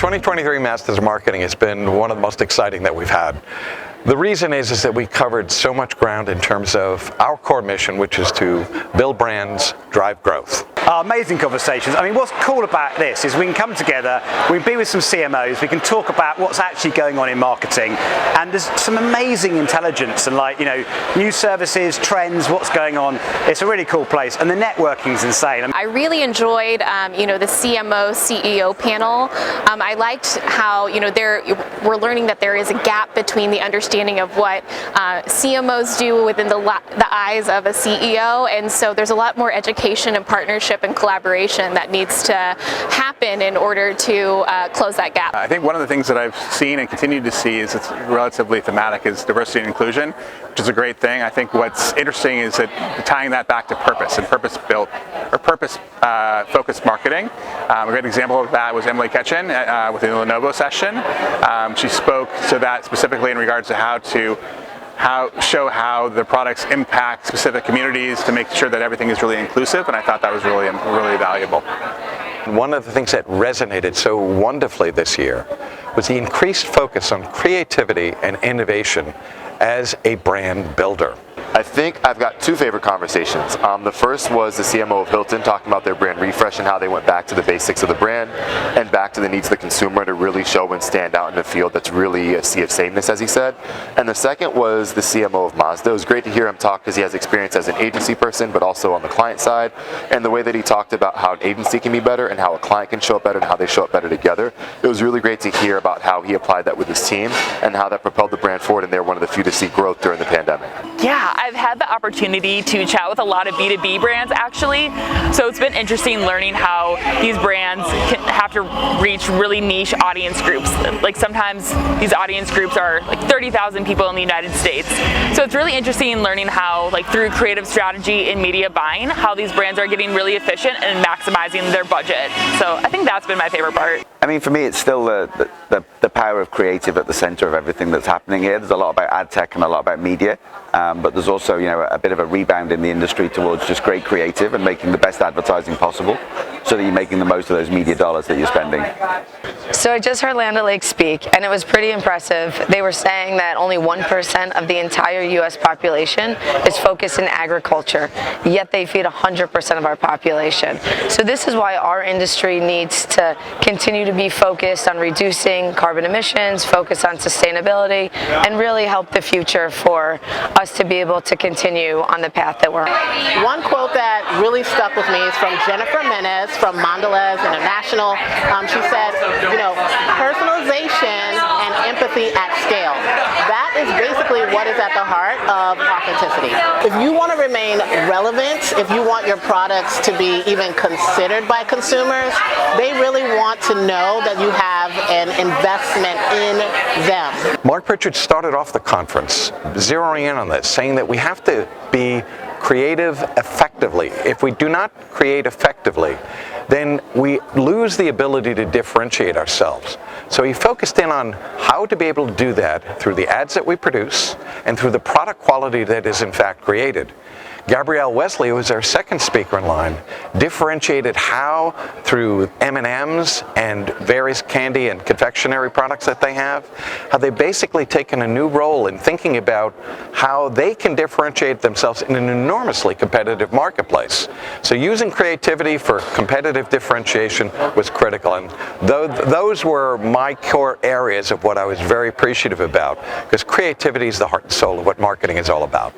2023 Masters of Marketing has been one of the most exciting that we've had. The reason is that we covered so much ground in terms of our core mission, which is to build brands, drive growth. Amazing conversations. I mean, what's cool about this is we can come together, we can be with some CMOs, we can talk about what's actually going on in marketing, and there's some amazing intelligence and new services, trends, what's going on. It's a really cool place, and the networking's insane. I really enjoyed, the CMO CEO panel. I liked how, we're learning that there is a gap between the understanding of what CMOs do within the eyes of a CEO, and so there's a lot more education and partnership and collaboration that needs to happen in order to close that gap. I think one of the things that I've seen and continue to see is it's relatively thematic is diversity and inclusion, which is a great thing. I think what's interesting is that tying that back to purpose and purpose-built or purpose-focused marketing. A great example of that was Emily Ketchen with the Lenovo session. She spoke to that specifically in regards to show how the products impact specific communities to make sure that everything is really inclusive, and I thought that was really valuable. One of the things that resonated so wonderfully this year was the increased focus on creativity and innovation as a brand builder. I think I've got two favorite conversations. The first was the CMO of Hilton talking about their brand refresh and how they went back to the basics of the brand and back to the needs of the consumer to really show and stand out in a field that's really a sea of sameness, as he said. And the second was the CMO of Mazda. It was great to hear him talk because he has experience as an agency person, but also on the client side. And the way that he talked about how an agency can be better and how a client can show up better and how they show up better together. It was really great to hear about how he applied that with his team and how that propelled the brand forward, and they're one of the few to see growth during the pandemic. Yeah, I've had the opportunity to chat with a lot of B2B brands actually, so it's been interesting learning how these brands have to reach really niche audience groups. Like sometimes these audience groups are like 30,000 people in the United States. So it's really interesting learning how, like through creative strategy and media buying, how these brands are getting really efficient and maximizing their budget. So I think that's been my favorite part. I mean, for me, it's still the power of creative at the center of everything that's happening here. There's a lot about ad tech and a lot about media, but there's also, a bit of a rebound in the industry towards just great creative and making the best advertising possible so that you're making the most of those media dollars that you're spending. So I just heard Land O'Lakes speak, and it was pretty impressive. They were saying that only 1% of the entire U.S. population is focused in agriculture, yet they feed 100% of our population. So this is why our industry needs to continue to be focused on reducing carbon emissions, focus on sustainability, and really help the future for us to be able to continue on the path that we're on. One quote that really stuck with me is from Jennifer Menez from Mondelez International. She said, personalization and empathy at scale. That is basically what is at the heart of authenticity. If you want to remain relevant, if you want your products to be even considered by consumers, they really want to know that you have an investment in them. Mark Pritchard started off the conference zeroing in on this, saying that we have to be creative effectively. If we do not create effectively, then we lose the ability to differentiate ourselves. So he focused in on how to be able to do that through the ads that we produce and through the product quality that is in fact created. Gabrielle Wesley, who was our second speaker in line, differentiated how through M&Ms and various candy and confectionery products that they have, how they've basically taken a new role in thinking about how they can differentiate themselves in an enormously competitive marketplace. So using creativity for competitive differentiation was critical, and those were my core areas of what I was very appreciative about, because creativity is the heart and soul of what marketing is all about.